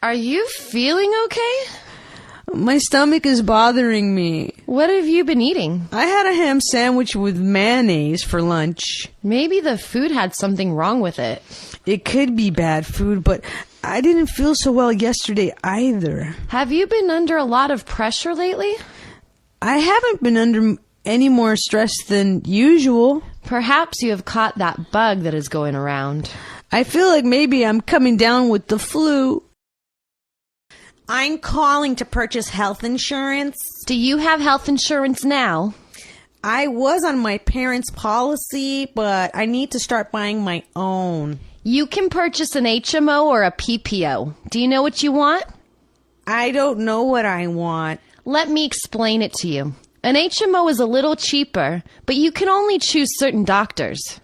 Are you feeling okay? My stomach is bothering me. What have you been eating? I had a ham sandwich with mayonnaise for lunch. Maybe the food had something wrong with it. It could be bad food, but I didn't feel so well yesterday either. Have you been under a lot of pressure lately? I haven't been under any more stress than usual. Perhaps you have caught that bug that is going around. I feel like maybe I'm coming down with the flu. I'm calling to purchase health insurance. Do you have health insurance now? I was on my parents' policy, but I need to start buying my own. You can purchase an HMO or a PPO. Do you know what you want? I don't know what I want. Let me explain it to you. An HMO is a little cheaper, but you can only choose certain doctors.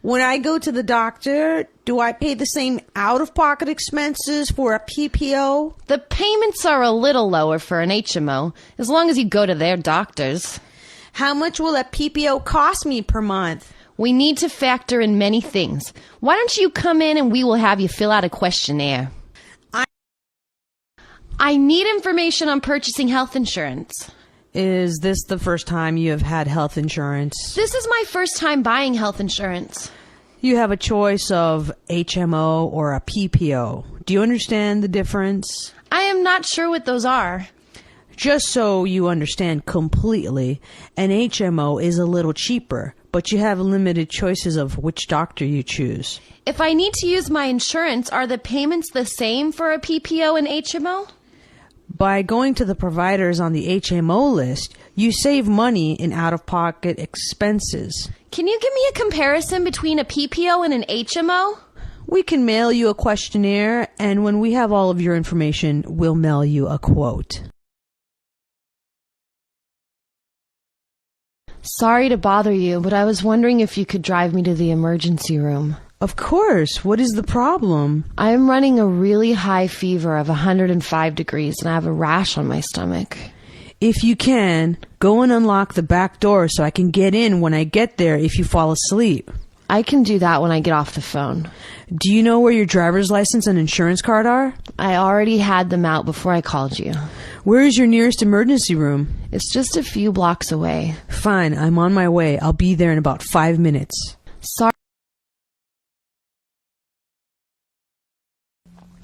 When I go to the doctor, do I pay the same out-of-pocket expenses for a PPO? The payments are a little lower for an HMO, as long as you go to their doctors. How much will a PPO cost me per month? We need to factor in many things. Why don't you come in and we will have you fill out a questionnaire? I need information on purchasing health insurance. Is this the first time you have had health insurance? This is my first time buying health insurance. You have a choice of HMO or a PPO. Do you understand the difference? I am not sure what those are. Just so you understand completely, an HMO is a little cheaper, but you have limited choices of which doctor you choose. If I need to use my insurance, are the payments the same for a PPO and HMO? By going to the providers on the HMO list, you save money in out-of-pocket expenses. Can you give me a comparison between a PPO and an HMO? We can mail you a questionnaire, and when we have all of your information, we'll mail you a quote. Sorry to bother you, but I was wondering if you could drive me to the emergency room. Of course. What is the problem? I am running a really high fever of 105 degrees and I have a rash on my stomach. If you can, go and unlock the back door so I can get in when I get there if you fall asleep. I can do that when I get off the phone. Do you know where your driver's license and insurance card are? I already had them out before I called you. Where is your nearest emergency room? It's just a few blocks away. Fine, I'm on my way. I'll be there in about 5 minutes. Sorry.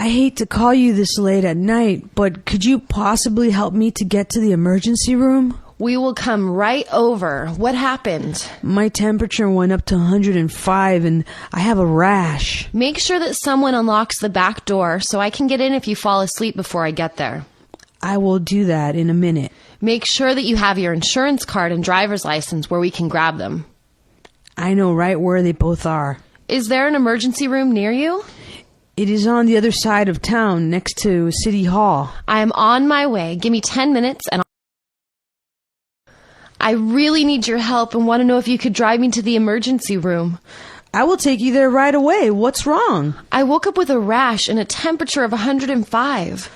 I hate to call you this late at night, but could you possibly help me to get to the emergency room? We will come right over. What happened? My temperature went up to 105 and I have a rash. Make sure that someone unlocks the back door so I can get in if you fall asleep before I get there. I will do that in a minute. Make sure that you have your insurance card and driver's license where we can grab them. I know right where they both are. Is there an emergency room near you? It is on the other side of town, next to City Hall. I am on my way. Give me 10 minutes and I really need your help and want to know if you could drive me to the emergency room. I will take you there right away. What's wrong? I woke up with a rash and a temperature of 105.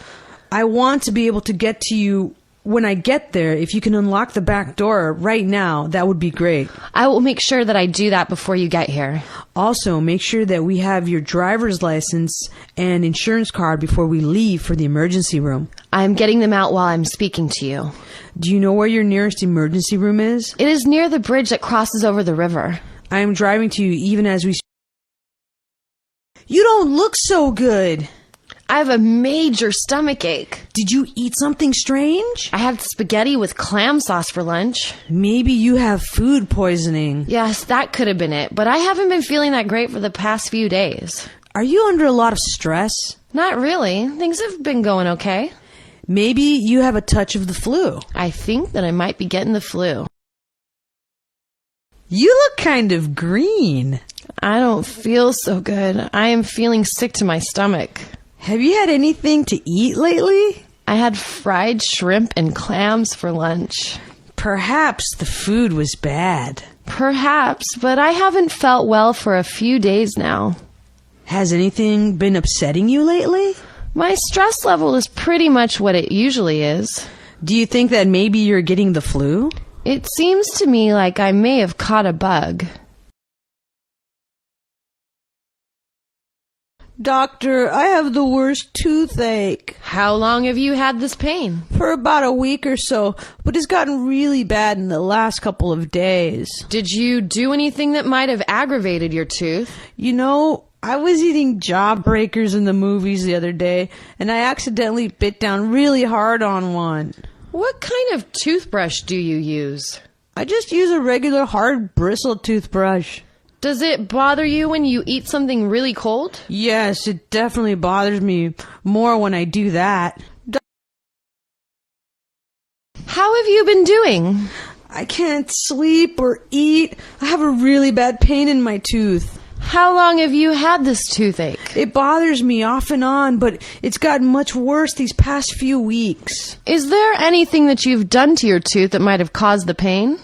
I want to be able to get to you when I get there. If you can unlock the back door right now, that would be great. I will make sure that I do that before you get here. Also, make sure that we have your driver's license and insurance card before we leave for the emergency room. I am getting them out while I'm speaking to you. Do you know where your nearest emergency room is? It is near the bridge that crosses over the river. I am driving to you even as we... You don't look so good. I have a major stomach ache. Did you eat something strange? I had spaghetti with clam sauce for lunch. Maybe you have food poisoning. Yes, that could have been it, but I haven't been feeling that great for the past few days. Are you under a lot of stress? Not really. Things have been going okay. Maybe you have a touch of the flu. I think that I might be getting the flu. You look kind of green. I don't feel so good. I am feeling sick to my stomach. Have you had anything to eat lately? I had fried shrimp and clams for lunch. Perhaps the food was bad. Perhaps, but I haven't felt well for a few days now. Has anything been upsetting you lately? My stress level is pretty much what it usually is. Do you think that maybe you're getting the flu? It seems to me like I may have caught a bug. Doctor, I have the worst toothache. How long have you had this pain? For about a week or so, but it's gotten really bad in the last couple of days. Did you do anything that might have aggravated your tooth? You know, I was eating Jawbreakers in the movies the other day, and I accidentally bit down really hard on one. What kind of toothbrush do you use? I just use a regular hard bristle toothbrush. Does it bother you when you eat something really cold? Yes, it definitely bothers me more when I do that. How have you been doing? I can't sleep or eat. I have a really bad pain in my tooth. How long have you had this toothache? It bothers me off and on, but it's gotten much worse these past few weeks. Is there anything that you've done to your tooth that might have caused the pain?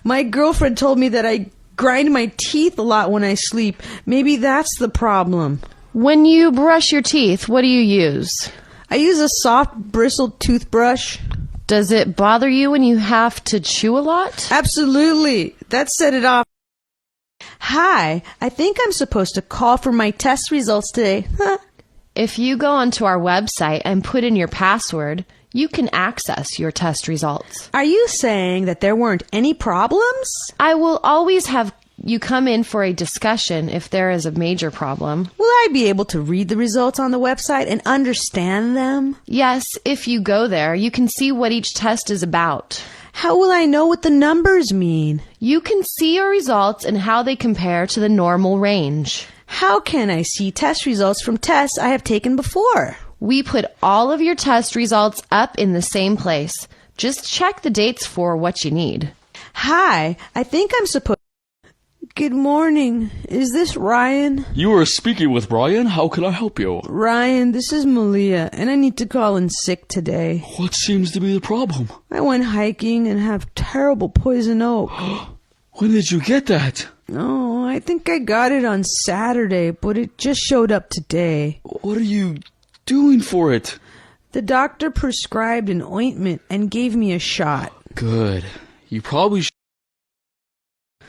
My girlfriend told me that I grind my teeth a lot when I sleep. Maybe that's the problem. When you brush your teeth, what do you use? I use a soft bristled toothbrush. Does it bother you when you have to chew a lot? Absolutely. That set it off. Hi, I think I'm supposed to call for my test results today. If you go onto our website and put in your password, you can access your test results. Are you saying that there weren't any problems? I will always have you come in for a discussion if there is a major problem. Will I be able to read the results on the website and understand them? Yes, if you go there, you can see what each test is about. How will I know what the numbers mean? You can see your results and how they compare to the normal range. How can I see test results from tests I have taken before? We put all of your test results up in the same place. Just check the dates for what you need. Hi, I think I'm supposed... Good morning. Is this Ryan? You are speaking with Ryan. How can I help you? Ryan, this is Malia, and I need to call in sick today. What seems to be the problem? I went hiking and have terrible poison oak. When did you get that? Oh, I think I got it on Saturday, but it just showed up today. What are you doing for it? The doctor prescribed an ointment and gave me a shot. Good. You probably should.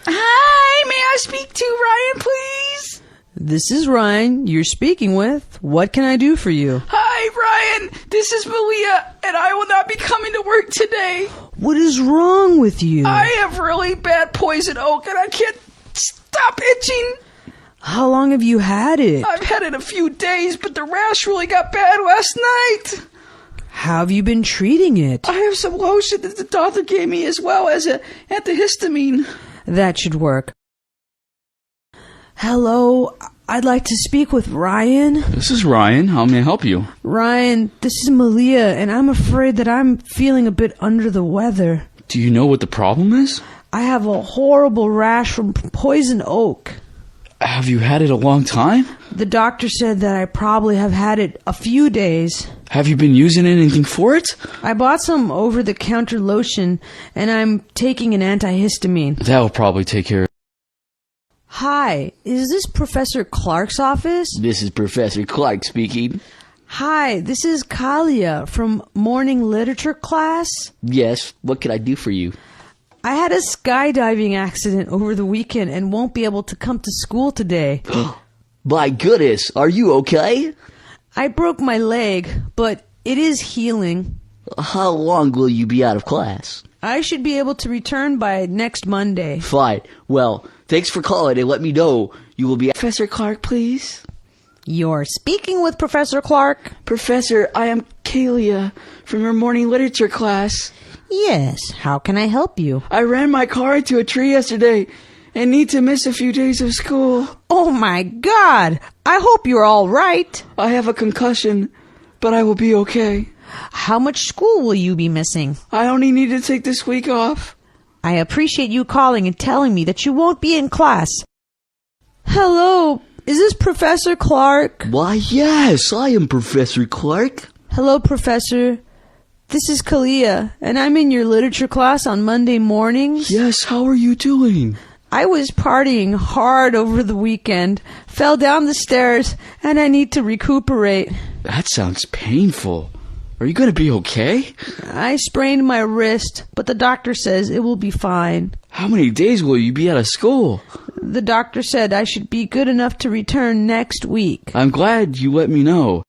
Hi, may I speak to Ryan, please? This is Ryan you're speaking with. What can I do for you? Hi, Ryan. This is Malia, and I will not be coming to work today. What is wrong with you? I have really bad poison oak, and I can't stop itching. How long have you had it? I've had it a few days, but the rash really got bad last night. How have you been treating it? I have some lotion that the doctor gave me as well as an antihistamine. That should work. Hello, I'd like to speak with Ryan. This is Ryan. How may I help you? Ryan, this is Malia, and I'm afraid that I'm feeling a bit under the weather. Do you know what the problem is? I have a horrible rash from poison oak. Have you had it a long time? The doctor said that I probably have had it a few days. Have you been using anything for it? I bought some over-the-counter lotion, and I'm taking an antihistamine. That will probably take care of it. Hi, is this Professor Clark's office? This is Professor Clark speaking. Hi, this is Kalia from morning literature class. Yes, what can I do for you? I had a skydiving accident over the weekend and won't be able to come to school today. My goodness, are you okay? I broke my leg, but it is healing. How long will you be out of class? I should be able to return by next Monday. Fine. Well, thanks for calling and let me know you will be... Professor Clark, please? You're speaking with Professor Clark? Professor, I am Kalia from your morning literature class. Yes, how can I help you? I ran my car into a tree yesterday and need to miss a few days of school. Oh my God! I hope you're all right. I have a concussion, but I will be okay. How much school will you be missing? I only need to take this week off. I appreciate you calling and telling me that you won't be in class. Hello, is this Professor Clark? Why, yes, I am Professor Clark. Hello, Professor. This is Kalia, and I'm in your literature class on Monday mornings. Yes, how are you doing? I was partying hard over the weekend, fell down the stairs, and I need to recuperate. That sounds painful. Are you gonna be okay? I sprained my wrist, but the doctor says it will be fine. How many days will you be out of school? The doctor said I should be good enough to return next week. I'm glad you let me know.